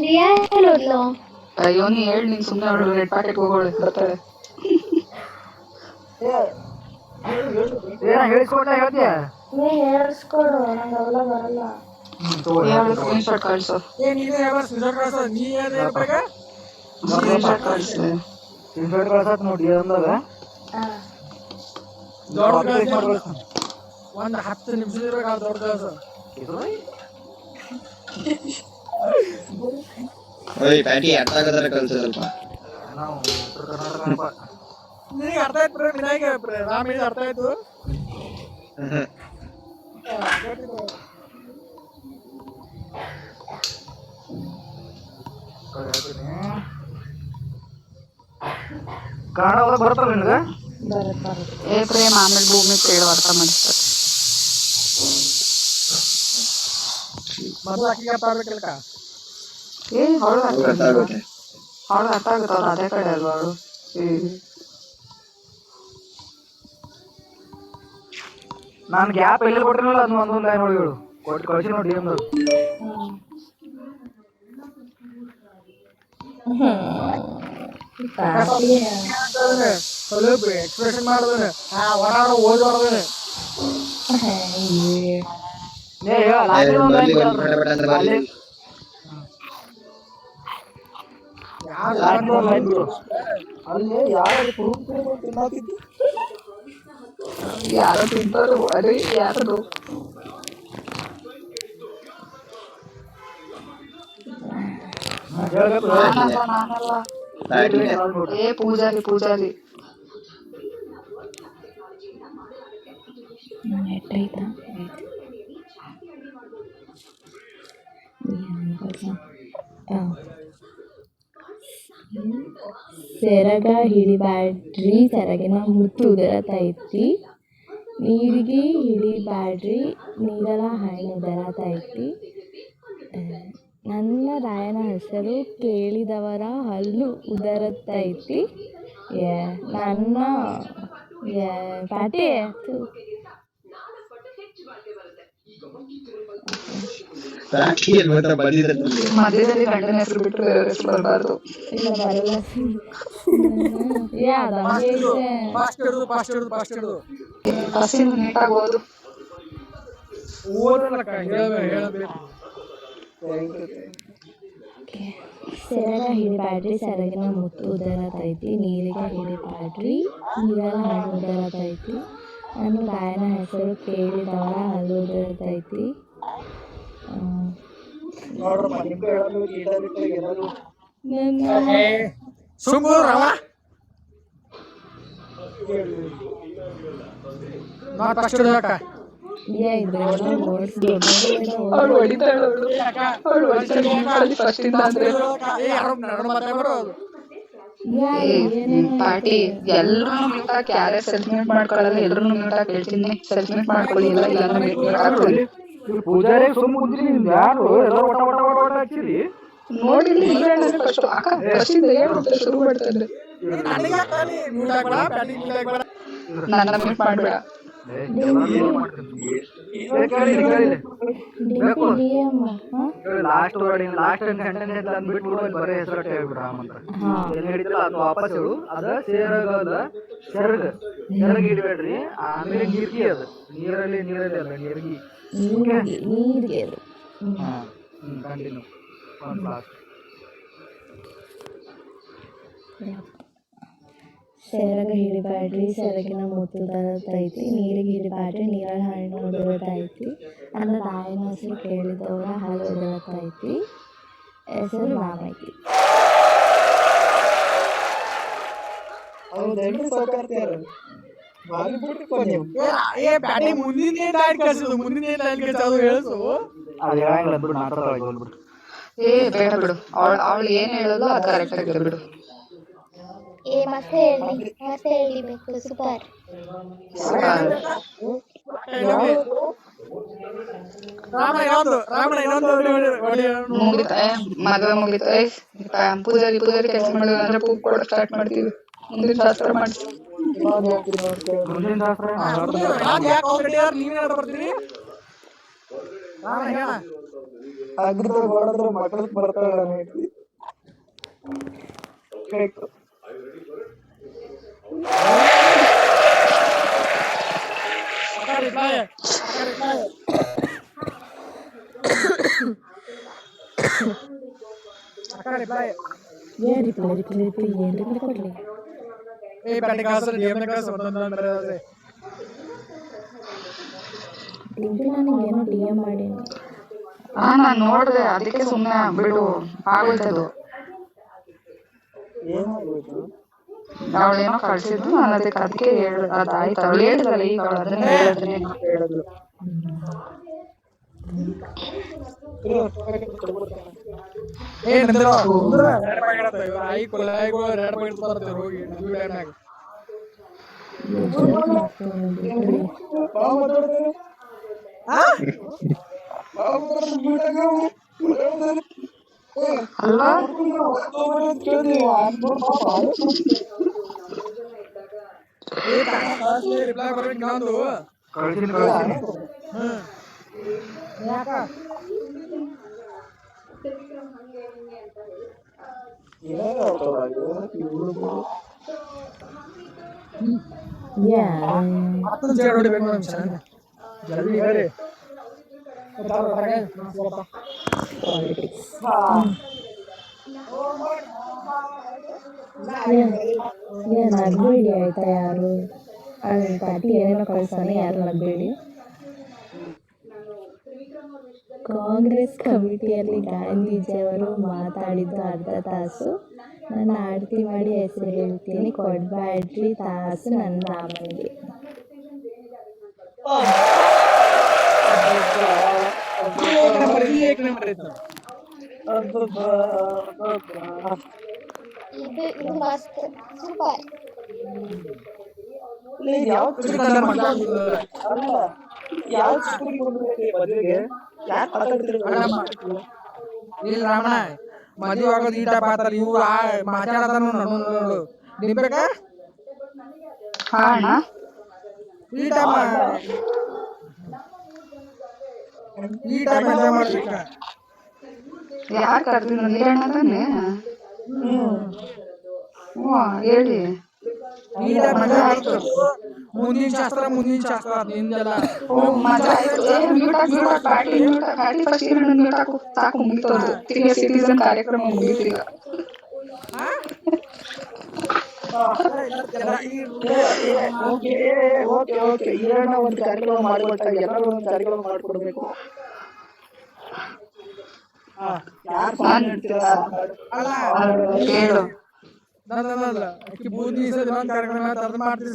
ರಿಯಾ ಹೇಳೋದ್ಲು ಅಯ್ಯೋ ನೀ ಹೇಳಿ ನೀನು ಸುಮ್ಮನೆ ಅವಳು ರೆಡ್ ಪ್ಯಾಕೆಟ್ ಹೋಗೋಳೆ ಬರ್ತಾಳೆ. ಹೇಳಿಸ್ಕೊಡ್ಲಾ ಹೇಳ್ತೀಯ ನೀ ಹೇಳಿಸ್ಕೊಡು ನಂಗೆ ಅವೆಲ್ಲ ಬರಲ್ಲ. ಹೇಳು ಸ್ಕ್ರೀನ್ ಶಾಟ್ ಕಳ್ಸು. ಸ್ಕ್ರೀನ್ ಶಾಟ್ ಕಳಿಸ್ಲಿ. ಸ್ಕ್ರೀನ್ ಶಾಟ್ ಕಳ್ಸತ್ ನೋಡಿ ಅಂದಾಗ ಒಂದು 10 ನಿಮಿಷ ಇರ್ಬೇಕು ದೊಡ್ಡ ಕೆಲಸ. ಓಯ್ ಪ್ಯಾಟಿ ಅರ್ಥ ಆಗದ್ರೆ ಕಲ್ಸ ಸ್ವಲ್ಪ. ನಾವು ಉತ್ತರ ಕರ್ನಾಟಕ ನಿನಗೆ ಅರ್ಥ ಆಯ್ತು ನಿನಗೆ ರಾಮ್ ಹೇಳಿದ ಅರ್ಥ ಆಯ್ತು. ಕನ್ನಡ ಓದಕ್ ಬರ್ತಲ್ಲ ನಿನಗೆ? ಏ ಪ್ರೇಮ್ ಆಮೇಲೆ ಭೂಮಿ ಕೇಳು ಅರ್ಥ ಮಾಡಿಸ್ತಾರೆ. ಮೊದಲು ಅಕ್ಕಿಗೆ ಅರ್ಥ ಆಗ್ಬೇಕಲ್ಕ. ಏ ಅವಳು ಅರ್ಥ ಗೊತ್ತಾಗುತ್ತೆ. ಅವಳು ಅರ್ಥ ಆಗುತ್ತೆ, ಅವ್ರು ಅದೇ ಕಡೆ ಅಲ್ವಾ ಅವಳು. ನಾನು ಗ್ಯಾಪ್ ಎಲ್ಲಿ ಕೊಟ್ಟಿರಲಿಲ್ಲ ಅದನ್ನ ಒಂದೊಂದು ಲೈನ್ ನೋಡಿ ಹೇಳು ಕೊಟ್ಟು ಕಳಿಸಿ ನೋಡಿ ಡಿ ಎಮ್ದಾಗ. ಸ್ವಲ್ಪ ಎಕ್ಸ್ಪ್ರೆಷನ್ ಮಾಡಿದ್ರೆ ಓಡಾಡೋ ಓದಿ ಹೊರದೇನೆ ಯಾರು ತಿಂತಾರು ಅದೇ ಯಾರು ನಾನಲ್ಲ. ಏ ಪೂಜಾರಿ ಪೂಜಾರಿ ಸೆರಗ ಹಿಡಿಬ್ಯಾಡ್ರಿ ಸೆರಗಿನ ಮುತ್ತು ಉದರತೈತಿ ನೀರಿಗೆ ಹಿಡಿಬ್ಯಾಡ್ರಿ ನೀರೆಲ್ಲ ಹಣ್ಣು ಉದರತೈತಿ ನನ್ನ ರಾಯನ ಹೆಸರು ಕೇಳಿದವರ ಹಲ್ಲು ಉದರತೈತಿ ನನ್ನ ಪಾಟಿ ಮಧ್ಯದಲ್ಲಿ ಗಂಡನ ಹೆಸರು ಬಿಟ್ಟು ಬೇರೆ ಹೆಸರು ಬರಬಾರ್ದು. ಇಲ್ಲ ಬರಲ್ಲ ಫಸ್ಟಿಂದ ನೀಟಾಗಿ ಓದು. ಓದಲಕ್ಕ ಹೇಳಬೇಕು. ಸೆರಗ ಹಿಡಿಬ್ಯಾಡ್ರಿ ಸೆರಗಿನ ಮುತ್ತು ಉದರತೈತಿ ನೀರಿಗೆ ಹಿಡಿಬ್ಯಾಡ್ರಿ ನೀರೆಲ್ಲ ಹಣ್ಣು ಉದರತೈತಿ ನನ್ನ ರಾಯನ ಹೆಸರು ಕೇಳಿದವರ ಹಲ್ಲು ಉದರತೈತಿ ಅವಳು ಹೊಡಿತಾಳು ಫಸ್ಟಿಂದ ಅಂದ್ರೆ ಪಾರ್ಟಿ ಎಲ್ರು ಮ್ಯೂಟ್ ಹಾಕಿ ಯಾರೇ ಸೆಲ್ಫ್ ಮ್ಯೂಟ್ ಮಾಡ್ಕೊಳ್ಳಲ್ಲ. ಎಲ್ರು ಮ್ಯೂಟ್ ಹಾಕಿ ಹೇಳ್ತೀನಿ ಸೆಲ್ಫ್ ಮ್ಯೂಟ್ ಮಾಡ್ಕೊಳ್ಳಿ. ಇಲ್ಲ ಇಲ್ಲ ಅಂದ್ರೆ ಮ್ಯೂಟ್ ಹಾಕೊಳ್ಳಿ. ಪೂಜಾರಿ ಸುಮ್ಮ ಕುಂತೀನಿ ಯಾರು ಎಲ್ಲರೂ ಒಟ ಒಟ ಒಟ ಒಟ ಹಚ್ಚಿರಿ ನೋಡಿ ಫಸ್ಟ್ ಅಕ್ಕ ಫಸ್ಟಿಂದ ಹೇಳ್ಬಿಟ್ಟು ಶುರು ಮಾಡ್ತಾರೆ. ನನ್ನ ಮ್ಯೂಟ್ ಮಾಡ್ಬೇಡ. ಲಾಸ್ಟ್ ವರ್ಡ್ ಲಾಸ್ಟ್ ಸೆಂಟೆನ್ಸ್ ಅಂದ್ಬಿಟ್ಟು ಬರೀ ಹೆಸರು ಹೇಳ್ಬಿಡ್ರ ಅಂತ ಏನ್ ಹೇಳಿದ್ರಲ್ಲ ಅದು ವಾಪಸ್ ಹೇಳು. ಅದ ಸೇರಗದ ಸೆರಗ ಸೆರಗ ಹಿಡಿಬೇಡ್ರಿ ಆಮೇಲೆ ನೀರ್ಗಿ ಅದು ನೀರಲ್ಲಿ ನೀರಲ್ಲಿ ಅಲ್ಲ ನೀರ್ಗಿ ನೀರಿಗೆ ಕಂಟಿನ್ಯೂ ಲಾಸ್ಟ್ ಸೆರಗ ಹಿಡಿಬ್ಯಾಡ್ರಿ ಸೆರಗಿನ ಮುತ್ತು ಉದರತೈತಿ ನೀರಿಗೆ ಹಿಡಿಬ್ಯಾಡ್ರಿ ನೀರಲ್ಲಿ ಹಣ್ಣು ಉದರತೈತಿ ನನ್ನ ರಾಯನ ಹೆಸರು ಕೇಳಿದವರ ಹಲ್ಲು ಉದರತೈತಿ ಹೆಸರು ರಾಮೈತಿ. ಏ ಬೇಡ ಬಿಡು, ಅವಳು ಏನ್ ಹೇಳೋದು ಅದು ಕರೆಕ್ಟ್ ಆಗಿದೆ ಬಿಡು. ಮತ್ತೆ ಹೇಳಿಬೇಕು ಸೂಪರ್. ಮುಗಿತ ಮದುವೆ ಮುಗಿತ. ಪೂಜಾರಿ ಪೂಜಾರಿ ಕೆಲಸ ಮಾಡಿದ್ರೆ ಅಂದ್ರೆ ಪೂ ಕೊಡ ಸ್ಟಾರ್ಟ್ ಮಾಡ್ತೀವಿ. ಮುಂದಿನ ಶಾಸ್ತ್ರ ಮಾಡಿಸಿ. ನೀವೇನಾದ್ರು ಬರ್ತೀರಿ ಅಗ್ರದಾಗ ಹೊಡೆದ್ರೆ ಮಕ್ಕಳಕ್ಕೆ ಬರ್ತಾಳ ಹೇಳ್ತಿ ಬೇಕು ಏನು ರಿಪ್ಲೈ ಏನು ರಿಪ್ಲೈ ಕೊಡಲಿ ಡಿಂಪಿ ನನಗೇನೋ ಡಿ ಎಮ್ ಮಾಡೀನಿ. ನಾನು ನೋಡಿದೆ ಅದಕ್ಕೆ ಸುಮ್ಮನೆ ಬಿಡು ಆಗೋಯ್ತದು. ಅವಳೇನೋ ಕಳ್ಸಿದ್ದು ನಾನು ಅದಕ್ಕೆ ಅದಾಯ್ತು ಅವಳು ಹೇಳಿದಲ್ಲ ಈಗ ಅವಳು ಅದನ್ನ ಹೇಳಿದ್ರೆ ಹೇಳೋದು. ಅಲ್ವಾ ಕಳ್ಸಿನಿ ನಗ್ಬೇಡಿ ಆಯ್ತಾ ಯಾರು ಪಾರ್ಟಿ ಏನೇನೋ ಕಳ್ಸಾನೆ ಯಾರು ನಗ್ಬೇಡಿ. ಕಾಂಗ್ರೆಸ್ ಕಮಿಟಿಯಲ್ಲಿ ಗಾಂಧೀಜಿಯವರು ಮಾತಾಡಿದ್ದು ಅರ್ಧ ತಾಸು, ನನ್ನ ಆರತಿ ಮಾಡಿ ಹೆಸರು ಹೇಳ್ತೀನಿ, ಕೊಡಬೇಡ್ರಿ ತಾಸು ನನ್ನ ರಾಮನಿಗೆ. ಇಲ್ಲ ರಾಮಣ್ಣ ಮದುವೆ ಆಗೋದು ಈ ಟೈಪ್ ಆತಾರ ಇವ್ರು ಮಾತಾಡತಾರ ನೋಡು ನಿಂಬೇಕ ಹಾ ಅಣ್ಣ ಈ ಟೈಪ್ ಎಂಜಾಯ್ ಮಾಡ್ಬೇಕ. ಯಾರು ಕರ್ದಿಲ್ಲ ನೀರಣ್ಣ ತಾನೆ? ಹೇಳಿ ಈ ಟೈಪ್ ಮಜಾ ಆಯ್ತು. ಮುಂದಿನ ಶಾಸ್ತ್ರ ನಿಂದೆಲ್ಲ ಮಜಾ ಆಯ್ತು. ಪಾರ್ಟಿ ಫಸ್ಟ್ ಮ್ಯೂಟ್ ಹಾಕು ಸಾಕು ಮುಗಿತೋದು. ಸೀನಿಯರ್ ಸಿಟಿಸನ್ ಕಾರ್ಯಕ್ರಮ ಮುಗಿತೀಗ. ಈರಣ್ಣ ಒಂದು ಕಾರ್ಯಕ್ರಮ ಮಾಡಿಕೊಟ್ಟಾಗ ಎಲ್ಲರೂ ಒಂದು ಕಾರ್ಯಕ್ರಮ ಮಾಡಿಕೊಡ್ಬೇಕು. ಹೇಳು ಅಕ್ಕಿ ಬೂದಿ ಕಾರ್ಯಕ್ರಮ ಮಾಡ್ತೀವಿ.